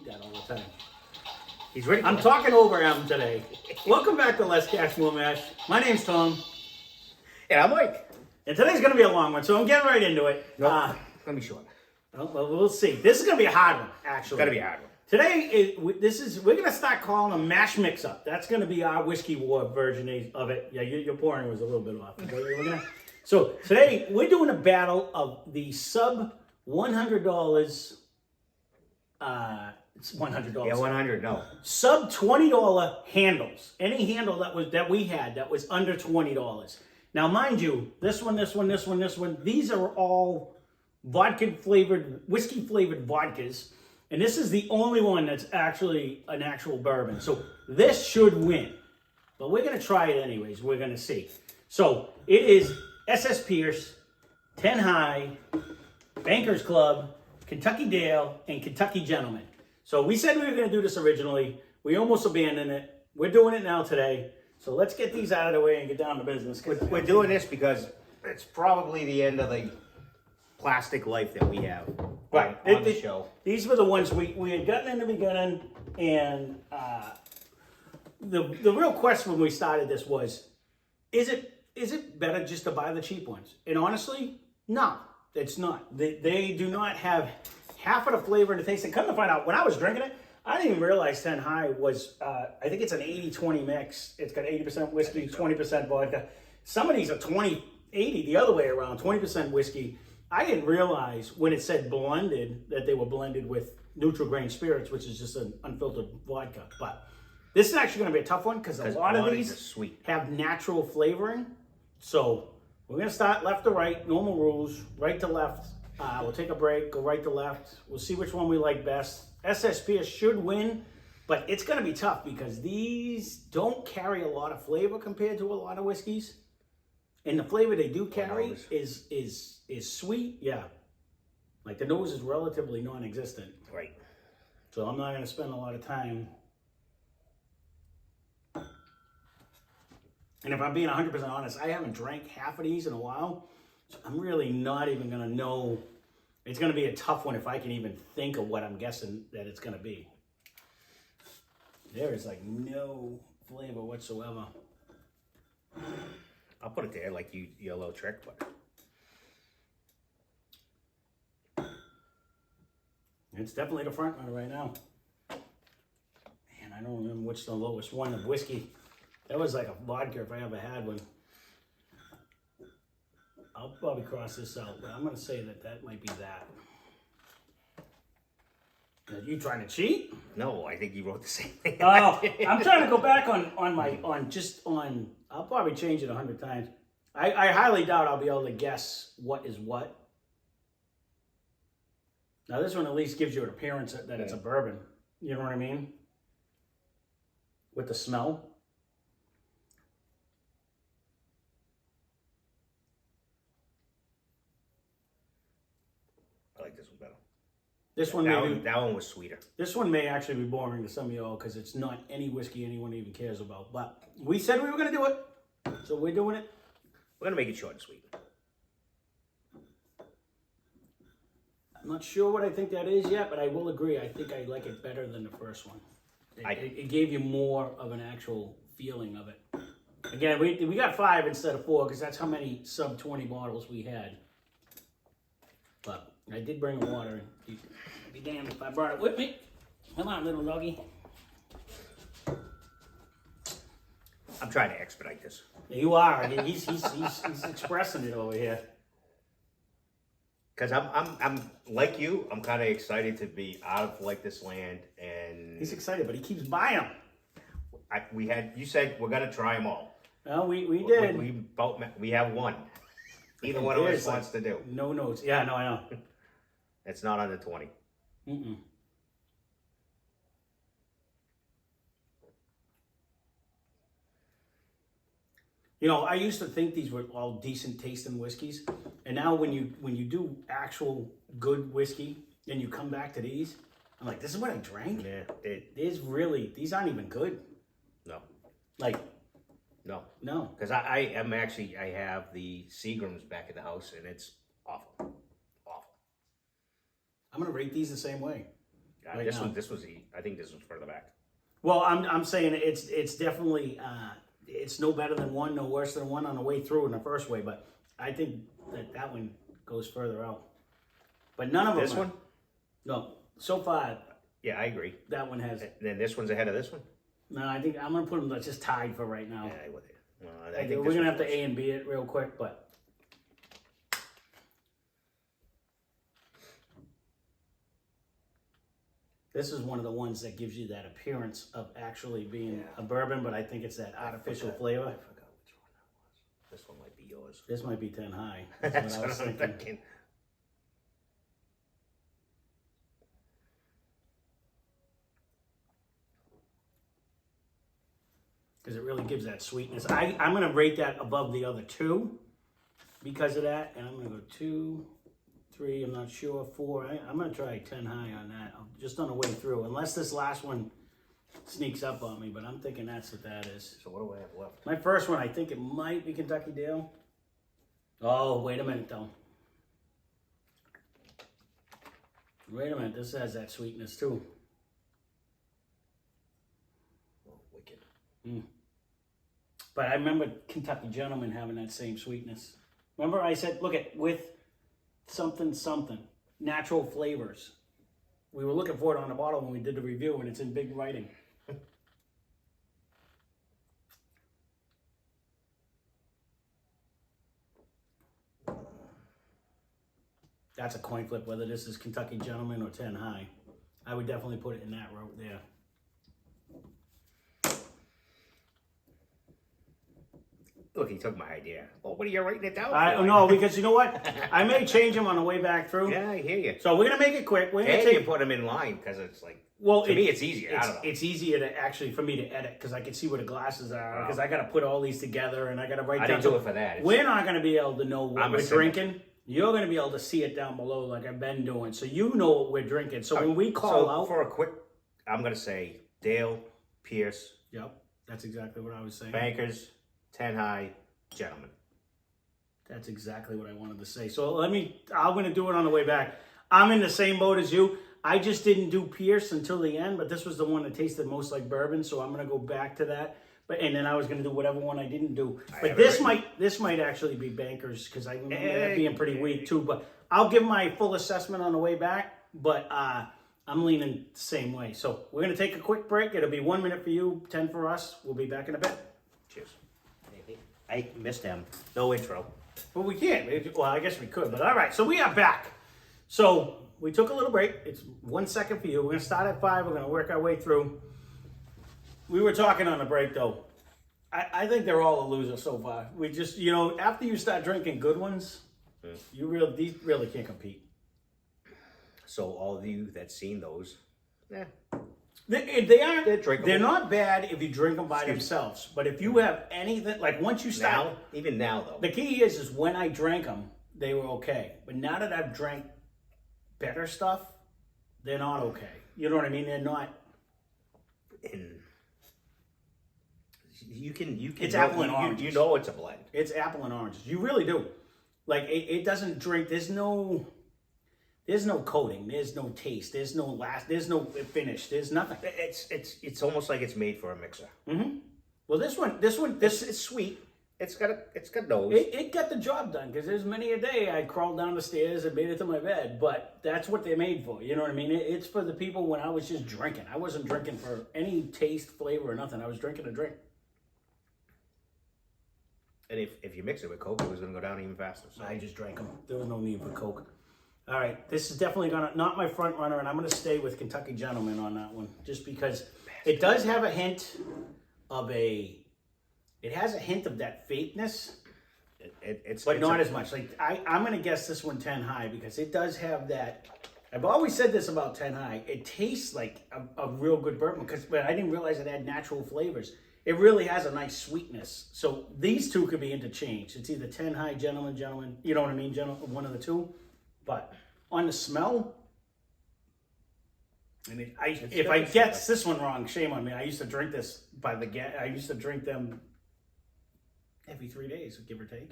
that all the time. He's ready. I'm talking over him today. Welcome back to Less Cash, More Mash. My name's Tom. And I'm Mike. And today's going to be a long one, so I'm getting right into it. Nope. Let me short. Well, we'll see. This is going to be a hard one, actually. Got to be a hard one. Today, we're going to start calling a mash mix-up. That's going to be our whiskey war version of it. Yeah, your pouring was a little bit off. So today, we're doing a battle of the sub $100. It's $100. Yeah, 100. No. Sub $20 handles. Any handle that we had that was under $20. Now, mind you, this one. These are all whiskey flavored vodkas. And this is the only one that's actually an actual bourbon. So this should win. But we're going to try it anyways. We're going to see. So it is SS Pierce, 10 High, Bankers Club, Kentucky Dale, and Kentucky Gentleman. So we said we were going to do this originally. We almost abandoned it. We're doing it now today. So let's get these out of the way and get down to business. We're doing this because it's probably the end of the plastic life that we have on the show. These were the ones we had gotten in the beginning, and the real question when we started this was, is it better just to buy the cheap ones? And honestly, no, it's not. They do not have half of the flavor and the taste. And come to find out, when I was drinking it, I didn't even realize 10 High was, I think it's an 80-20 mix. It's got 80% whiskey, 20% vodka. Some of these are 20-80 the other way around, 20% whiskey. I didn't realize when it said blended that they were blended with neutral grain spirits, which is just an unfiltered vodka. But this is actually going to be a tough one because a lot of these sweet have natural flavoring. So we're going to start left to right, normal rules, right to left. We'll take a break, go right to left. We'll see which one we like best. SSP should win, but it's going to be tough because these don't carry a lot of flavor compared to a lot of whiskeys. And the flavor they do carry is sweet, yeah. Like the nose is relatively non-existent. Right. So I'm not going to spend a lot of time. And if I'm being 100% honest, I haven't drank half of these in a while. So I'm really not even going to know. It's going to be a tough one if I can even think of what I'm guessing that it's going to be. There is like no flavor whatsoever. I'll put it there like your little trick, but it's definitely the front runner right now. Man, I don't remember which the lowest one of whiskey. That was like a vodka if I ever had one. I'll probably cross this out, but I'm going to say that might be that. Are you trying to cheat? No, I think you wrote the same thing. Oh, I'm trying to go back on I'll probably change it 100 times. I highly doubt I'll be able to guess what is what. Now this one at least gives you an appearance that it's a bourbon. You know what I mean? With the smell. I like this one better. That one was sweeter. This one may actually be boring to some of y'all because it's not any whiskey anyone even cares about. But we said we were going to do it, so we're doing it. We're going to make it short and sweet. I'm not sure what I think that is yet, but I will agree. I think I like it better than the first one. It gave you more of an actual feeling of it. Again, we got 5 instead of 4 because that's how many sub 20 bottles we had. But I did bring water. Be damned if I brought it with me. Come on, little doggy. I'm trying to expedite this. You are. He's expressing it over here. Because I'm like you. I'm kind of excited to be out of like this land, and he's excited, but he keeps buying them. You said we're gonna try them all. Well, we did. We have one. Either one of us wants to do. No notes. Yeah, no, I know. It's not under 20. Mm-mm. You know, I used to think these were all decent tasting whiskeys, and now when you do actual good whiskey, and you come back to these, I'm like, this is what I drank. Yeah, these aren't even good. No, like, no, because I have the Seagrams back at the house, and it's awful. I'm gonna rate these the same way. Right this now. one, I think this was further back. Well, I'm saying it's definitely it's no better than one, no worse than one on the way through in the first way, but I think that one goes further out. But none of them. This one? No, so far Yeah, I agree. that one has. Then this one's ahead of this one? No, I think I'm gonna put them just tied for right now. Yeah, well, I think We're this gonna one's have to worse. A and B it real quick, but. This is one of the ones that gives you that appearance of actually being a bourbon, but I think it's that artificial flavor. I forgot which one that was. This one might be yours. This might be 10 high. That's what I what was I'm thinking. thinking. Because it really gives that sweetness. I'm going to rate that above the other two because of that. And I'm going to go 2, 3, I'm not sure, 4. I'm going to try 10 high on that. Just on the way through. Unless this last one sneaks up on me, but I'm thinking that's what that is. So what do I have left? My first one, I think it might be Kentucky Dale. Oh, wait a minute though. Wait a minute, this has that sweetness too. Oh, wicked. But I remember Kentucky Gentleman having that same sweetness. Remember I said, look at with something, natural flavors. We were looking for it on the bottle when we did the review and it's in big writing. That's a coin flip, whether this is Kentucky Gentleman or 10 high. I would definitely put it in that row there. Look, he took my idea. Oh, what are you writing it down? No, because you know what? I may change them on the way back through. Yeah, I hear you. So we're gonna make it quick. We're gonna And you take. put them in line because it's like, Well, to me, it's easier. I don't know. It's easier to actually for me to edit because I can see where the glasses are Wow. because I got to put all these together and I got to write I down. didn't do it for that. We're not gonna be able to know what I'm a we're simple. drinking. You're gonna be able to see it down below like I've been doing, so you know what we're drinking. So when we call so out, for a quick, I'm going to say Dale, Pierce, yep, that's exactly what I was saying. Bankers, 10 high, Gentlemen. That's exactly what I wanted to say. So I'm going to do it on the way back. I'm in the same boat as you. I just didn't do Pierce until the end, but this was the one that tasted most like bourbon, so I'm going to go back to that. And then I was going to do whatever one I didn't do. But have this it might actually be Bankers because I remember that being pretty weak too. But I'll give my full assessment on the way back. But I'm leaning the same way. So we're going to take a quick break. It'll be 1 minute for you, 10 for us. We'll be back in a bit. Cheers. I missed him. No intro. Well, we can't. Well, I guess we could. But all right. So we are back. So we took a little break. It's 1 second for you. We're going to start at 5. We're going to work our way through. We were talking on the break, though. I think they're all a loser so far. We just, after you start drinking good ones, these really can't compete. So all of you that's seen those, They aren't. They're drinkable. They're not bad if you drink them by themselves. But if you have anything, like once you start, now, even now though, the key is when I drank them, they were okay. But now that I've drank better stuff, they're not okay. You know what I mean? They're not. you can It's know, apple and you oranges. know it's a blend. It's apple and oranges. You really do. Like it doesn't drink. There's no coating. There's no taste. There's no finish. There's nothing. It's almost like it's made for a mixer. Well, this one, It's sweet. It's got nose. it got the job done because there's many a day I crawled down the stairs and made it to my bed. But that's what they're made for. You know what I mean? It's for the people when I was just drinking. I wasn't drinking for any taste, flavor, or nothing. I was drinking a drink. And if you mix it with Coke, it was going to go down even faster. So I just drank them. There was no need for Coke. All right, this is definitely not my front runner, and I'm gonna stay with Kentucky Gentleman on that one, just because it does have a hint of it has a hint of that fakeness, but not as much. Like I'm gonna guess this one 10 high because it does have that. I've always said this about 10 high. It tastes like a real good bourbon but I didn't realize it had natural flavors. It really has a nice sweetness. So these two could be interchanged. It's either 10 high, gentleman. You know what I mean? One of the two. But on the smell, I mean, if I get this one wrong, shame on me. I used to drink this I used to drink them every 3 days, give or take.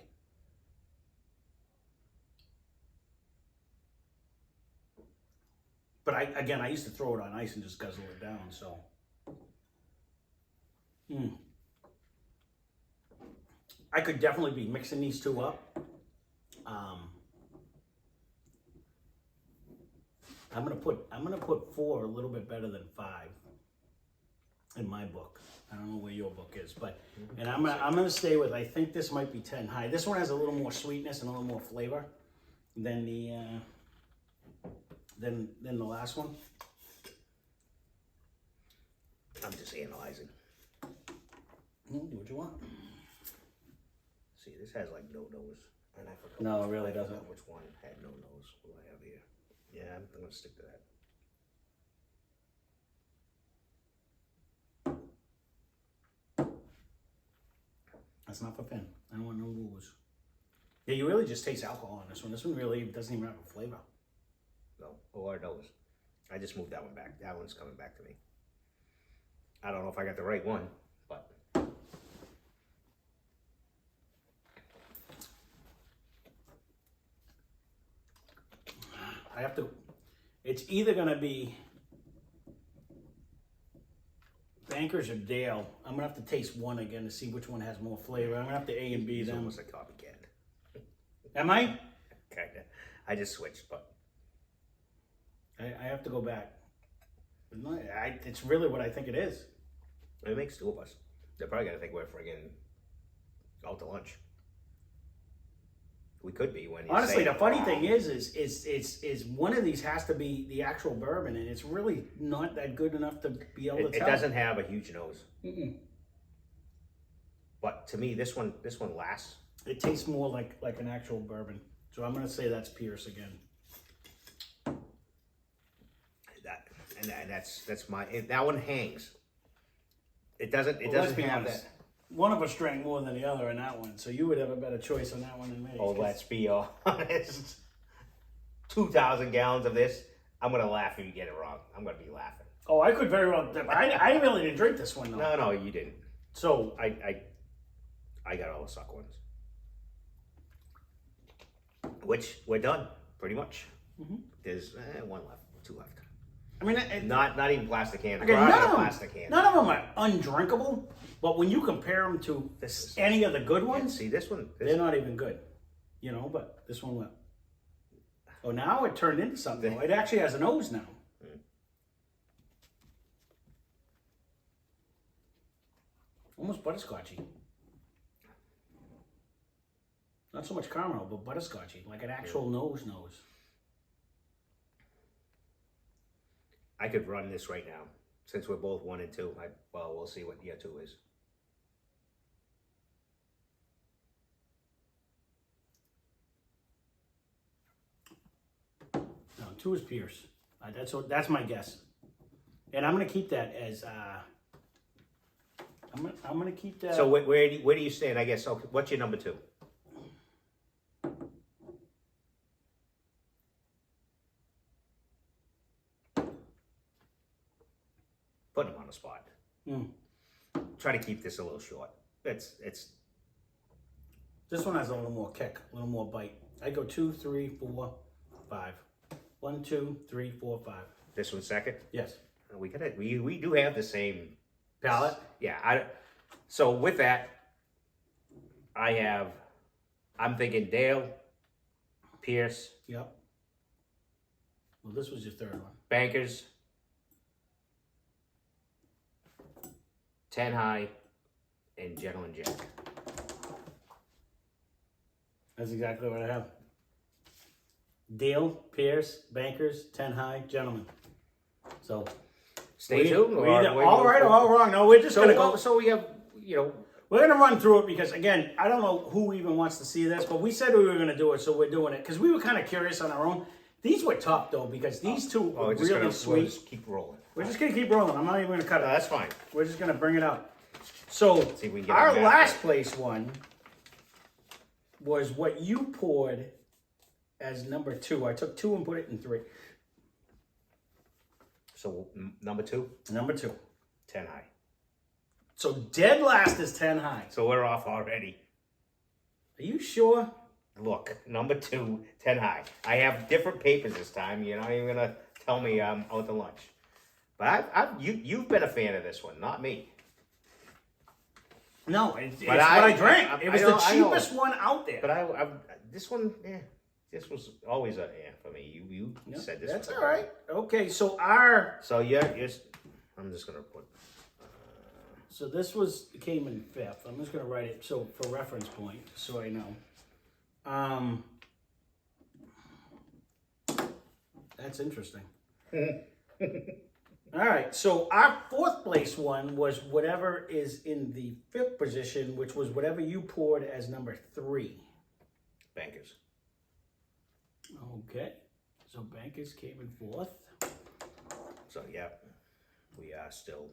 But I used to throw it on ice and just guzzle it down. So, I could definitely be mixing these two up. I'm gonna put 4 a little bit better than 5 in my book. I don't know where your book is, but and I'm gonna stay with. I think this might be 10 high. This one has a little more sweetness and a little more flavor than the last one. I'm just analyzing. Do what you want. See, this has like no nose, and I forgot. No, it really I forgot doesn't. which one had no nose. What do I have here? Yeah, I'm gonna stick to that. That's not for Finn. I don't want no booze. Yeah, you really just taste alcohol on this one. This one really doesn't even have a flavor. No, or nose. I just moved that one back. That one's coming back to me. I don't know if I got the right one, but I have to. It's either gonna be Bankers or Dale. I'm gonna have to taste one again to see which one has more flavor. I'm gonna have to A and B he's them. almost a copycat. Am I? Kinda. I just switched, but I have to go back. It's really what I think it is. it makes 2 of us. They're probably gonna think we're friggin' out to lunch. We could be when you Honestly, say, the funny thing is one of these has to be the actual bourbon, and it's really not that good enough to be able to it tell. doesn't have a huge nose. Mm-mm. But to me, this one lasts. It tastes more like an actual bourbon. So I'm gonna say that's Pierce again. That's my. That one hangs. It doesn't. It Well, let's doesn't be have honest. that. One of us drank more than the other in that one, so you would have a better choice on that one than me. Oh, 'cause- let's be honest. 2,000 gallons of this. I'm gonna laugh if you get it wrong. I'm gonna be laughing. Oh, I could very well. I really didn't drink this one though. No, you didn't. So I got all the suck ones. Which we're done, pretty much. There's 1 left, 2 left. I mean, Not even plastic cans. okay, We're out none of of plastic cans. them are undrinkable. But when you compare them to This is- any of the good Yeah, ones, see this one. they're not even good. You know, but this one went. Oh, now it turned into something. It actually has a nose now. Almost butterscotchy. Not so much caramel, but butterscotchy, like an actual nose. I could run this right now, since we're both 1 and 2. Well, we'll see what year 2 is. No, 2 is Pierce. That's my guess, and I'm gonna keep that as. I'm gonna keep that. So where do you stand? I guess. Okay, what's your number 2? Putting him on the spot. Try to keep this a little short. It's This one has a little more kick, a little more bite. I go 2, 3, 4, 5. 1, 2, 3, 4, 5. this one's second. Yes. We do have the same Palate. Yeah. So with that, I'm thinking Dale, Pierce, Yep. Well, this was your third one. Bankers, 10 High, and Gentleman Jack. That's exactly what I have. Dale, Pierce, Bankers, 10 High, Gentlemen. So Stay tuned. We're either all right or all wrong. No, we're just gonna go. So we have, We're gonna run through it because again, I don't know who even wants to see this, but we said we were gonna do it, so we're doing it because we were kind of curious on our own. These were tough though because these two are really we'll sweet. just keep rolling. We're just gonna keep rolling. I'm not even gonna cut No, it. that's fine. We're just gonna bring it up. So See if we can get our on that. last place one was what you poured as number 2. I took 2 and put it in 3. So number 2, Number 2. 10 High. So dead last is 10 High. So we're off already. Are you sure? Look, number 2, 10 High. I have different papers this time. You're not even gonna tell me I'm out to lunch. But you've been a fan of this one, not me. No, it's But what I drank. I It was know- the I know. cheapest one out there. But this one, this was always a for me. You Yeah, said this. that's one. all right. Okay, so our So you're I'm just gonna put. so this came in fifth. I'm just gonna write it so for reference point, so I know. That's interesting. All right, so our fourth place one was whatever is in the fifth position, which was whatever you poured as number 3. Bankers. Okay, so Bankers came in fourth. So yeah, we are still.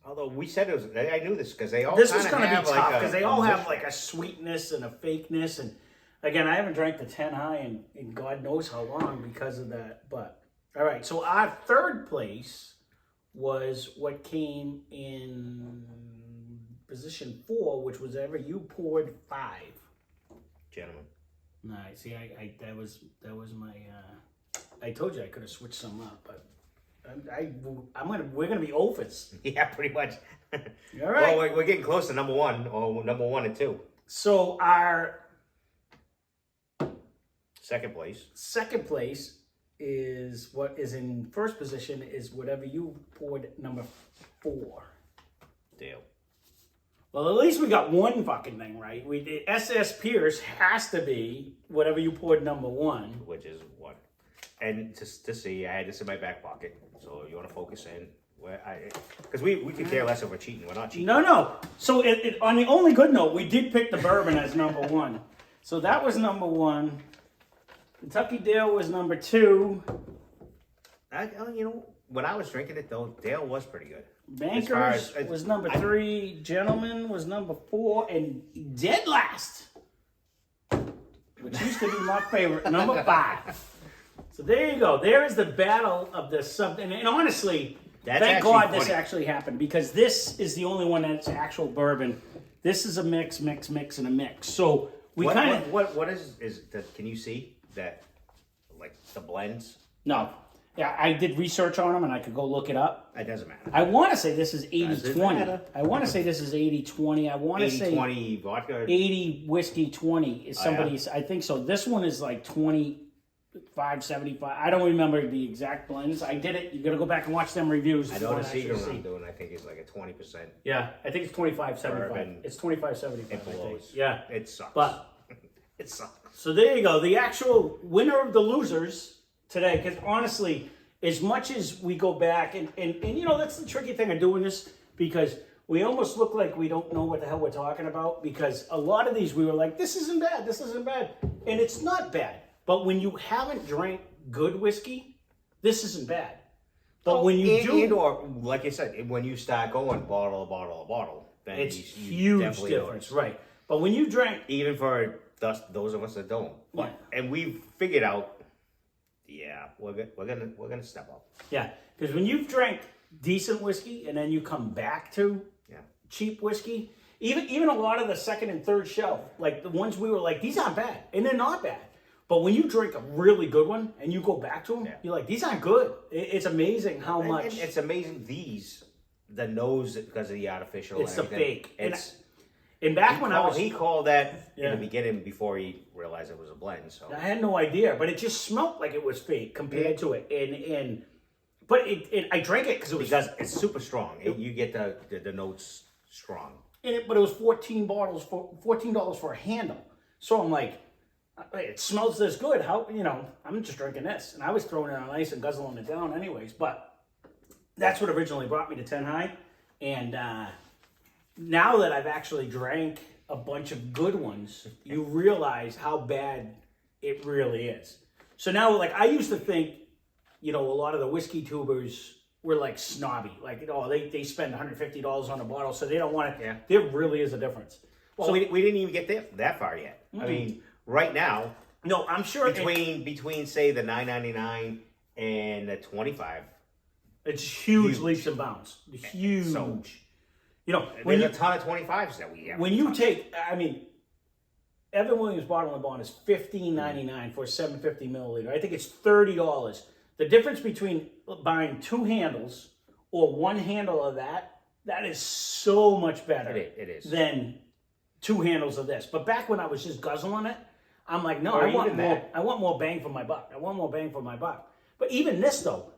Although we said it was, I knew this because they all. This is kinda going to be have tough like because they all have like a sweetness and a fakeness, and again, I haven't drank the 10 high in God knows how long because of that. But all right, so our third place was what came in position 4, which was ever you poured 5. Gentlemen. Nice. See, I that was my. I told you I could have switched some up, but we're gonna be overs. Yeah, pretty much. All right. Well, we're getting close to number 1 or number 1 and 2. So our Second place. second place is what is in first position is whatever you poured number 4. Dale. Well, at least we got one fucking thing right. We did SS Pierce has to be whatever you poured number 1. Which is 1. And to see, I had this in my back pocket. So you want to focus in where because we could care less if we're cheating. We're not cheating. No. So on the only good note, we did pick the bourbon as number 1. So that was number 1. Kentucky Dale was number 2. When I was drinking it though, Dale was pretty good. Bankers was number 3. Gentleman was number 4, and dead last, which used to be my favorite, number 5. So there you go. There is the battle of the sub. And honestly, That's thank actually God this funny. actually happened because this is the only one that's actual bourbon. This is a mix, and a mix. So we kind of what is that? Can you see that? Like the blends? no. Yeah, I did research on them and I could go look it up. It doesn't matter. I want to say this is Doesn't 80-20. matter. I want to say this is 80-20. I want to say 80-20 vodka. 80 whiskey 20 is Oh, somebody's. I think so. This one is like 25-75. I don't remember the exact blends. I did it. You got to go back and watch them reviews. I if you know the wanna actually Seagram see. I'm doing. I think it's like a 20%. Yeah, I think it's 25-75. Bourbon. It's 25-75. It I think. blows. Yeah, It sucks. but it sucks. so there you go. The actual winner of the losers today, because honestly, as much as we go back, and that's the tricky thing of doing this, because we almost look like we don't know what the hell we're talking about, because a lot of these we were like, this isn't bad, and it's not bad. But when you haven't drank good whiskey, this isn't bad. But when you do, or like you said, when you start going bottle, then it's you huge definitely difference, notice. right? But when you drank, Even for those of us that don't. Yeah. And we've figured out, yeah, we're gonna step up. yeah, because when you've drank decent whiskey and then you come back to Yeah. cheap whiskey, even a lot of the second and third shelf, like the ones we were like, these aren't bad, and they're not bad. But when you drink a really good one and you go back to them, Yeah. you're like, these aren't good. It's amazing how And much. it's amazing the nose because of the artificial. It's and the everything. fake. It's And back when I was, he called that Yeah. in the beginning before he realized it was a blend. So I had no idea, but it just smelled like it was fake compared to it. But I drank it because it was because it's super strong. You get the notes strong. but it was $14 for a handle. So I'm like, it smells this good. How I'm just drinking this, and I was throwing it on ice and guzzling it down anyways. But that's what originally brought me to 10 high, and now that I've actually drank a bunch of good ones, you realize how bad it really is. So now, like, I used to think, a lot of the whiskey tubers were like snobby, like, they spend $150 on a bottle, so they don't want it. Yeah. There really is a difference. Well, So- we didn't even get that far yet. I mean, right now No, I'm sure between say the $9.99 and the $25, it's huge Huge. leaps and bounds. Huge. So- When there's you, a ton of 25s that we have. when you take, Evan Williams bottle and bond is $15.99 for a 750 milliliter. I think it's $30 The difference between buying 2 handles or 1 handle of that is so much better It is. than 2 handles of this. But back when I was just guzzling it, I'm like, no, Or I want even more. that. I want more bang for my buck. I want more bang for my buck. But even this though,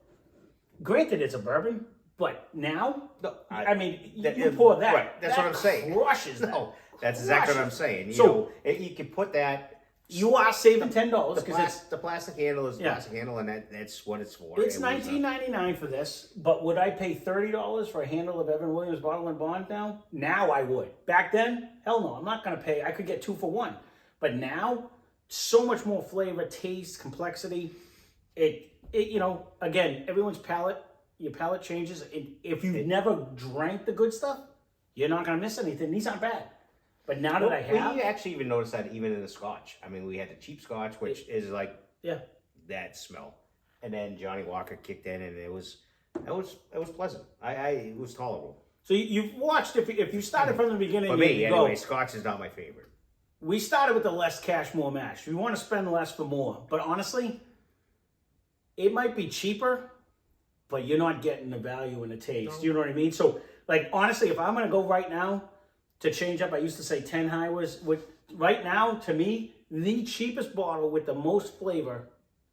granted it's a bourbon, but now, No, I mean, that- you pour that. right, that's that what I'm saying. Crushes that. No, that's exactly what I'm Crushes. saying. You So- know, you can put that. You are saving $10 because it's The plastic handle is Yeah. plastic handle, and that's what it's for. it's It was, $19.99 for this. But would I pay $30 for a handle of Evan Williams Bottle and Bond now? Now I would. Back then, hell no, I'm not going to pay. I could get 2 for 1. But now, so much more flavor, taste, complexity. It you know, again, everyone's palate, your palate changes. If you've never drank the good stuff, you're not going to miss anything. These aren't bad. But now that I have, we actually even noticed that even in the Scotch. I mean, we had the cheap Scotch, which is like yeah. that smell, and then Johnny Walker kicked in, and it was pleasant. It was tolerable. So you've watched, if you started from the beginning, For you me, go, anyway, Scotch is not my favorite. we started with the less cash, more mash. We want to spend less for more. But honestly, it might be cheaper, but you're not getting the value and the taste. You know what I mean? So, like, honestly, if I'm going to go right now to change up, I used to say 10 high was, right now, to me, the cheapest bottle with the most flavor,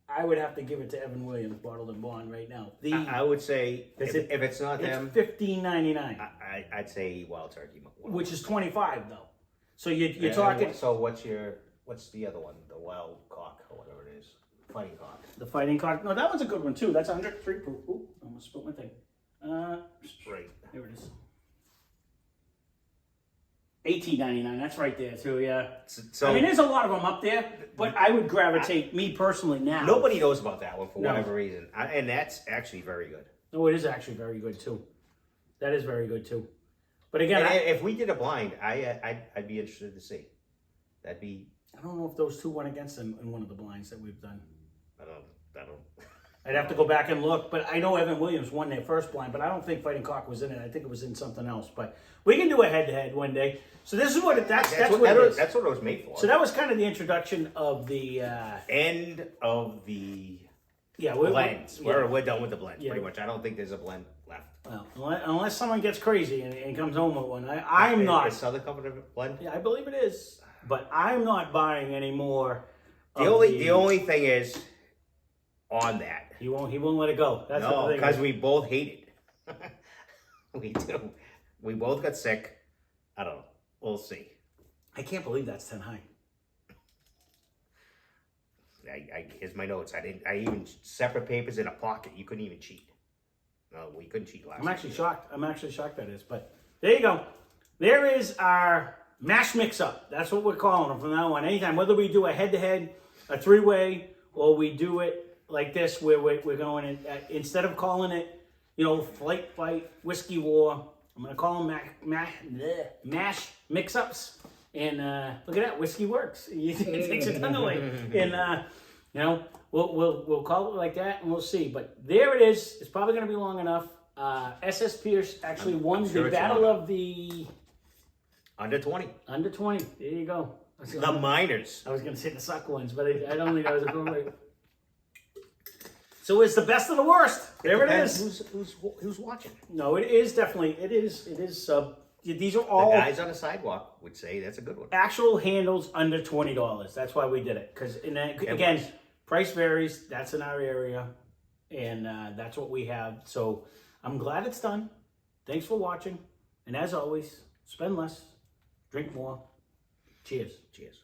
I would have to give it to Evan Williams Bottled and Bond right now. I would say Is if, it- if it's not It's them, $15.99, I'd say Wild Turkey. which is $25 though. So you're And talking So what's the other one? The Wild Cock or whatever it is, Fighting Cock. the Fighting Cock. No, that one's a good one too. That's 103 proof. Ooh, I almost spilled my thing. Right. There it is. $18.99. That's right there too. Yeah. So I mean, there's a lot of them up there, but I would gravitate me personally now. nobody knows about that one for No. whatever reason, and that's actually very good. No, it is actually very good too. That is very good too. But again, And if we did a blind, I'd be interested to see. That'd be I don't know if those 2 went against them in one of the blinds that we've done. I don't. I'd have to go back and look, but I know Evan Williams won their first blind, but I don't think Fighting Cock was in it. I think it was in something else. But we can do a head-to-head one day. So this is what that's what it is. That's what it was made for. So that was kind of the introduction of the End of the we're blends. yeah. We're done with the blends Yeah. pretty much. I don't think there's a blend left. Well, unless someone gets crazy and comes home with one, I'm not. Is Southern Company blend? Yeah, I believe it is, but I'm not buying any more. The only thing is on that. he won't let it go. That's No, the thing. because we both hate it. We do. We both got sick. I don't know. We'll see. I can't believe that's 10 high. Here's my notes. I even separate papers in a pocket. You couldn't even cheat. No, we couldn't cheat last. I'm actually shocked. I'm actually shocked that is. But there you go. There is our mash mix-up. That's what we're calling them from now on. Anytime, whether we do a head-to-head, a 3-way, or we do it like this, where we're going in, instead of calling it, flight fight, whiskey war, I'm going to call them mash mix-ups. And look at that, whiskey works. It takes a ton away. And we'll call it like that, and we'll see. But there it is. It's probably going to be long enough. SS Pierce actually won sure the it's battle long. of the Under 20. under 20. There you go. The minors. I was going to say the suck ones, but I don't think that was appropriate. So it's the best of the worst. There it is. Who's watching? No, it is definitely. It is. These are The all guys on the sidewalk would say that's a good one. actual handles under $20. That's why we did it. Because again, was. price varies. That's in our area, and that's what we have. So I'm glad it's done. Thanks for watching, and as always, spend less, drink more. Cheers. Cheers.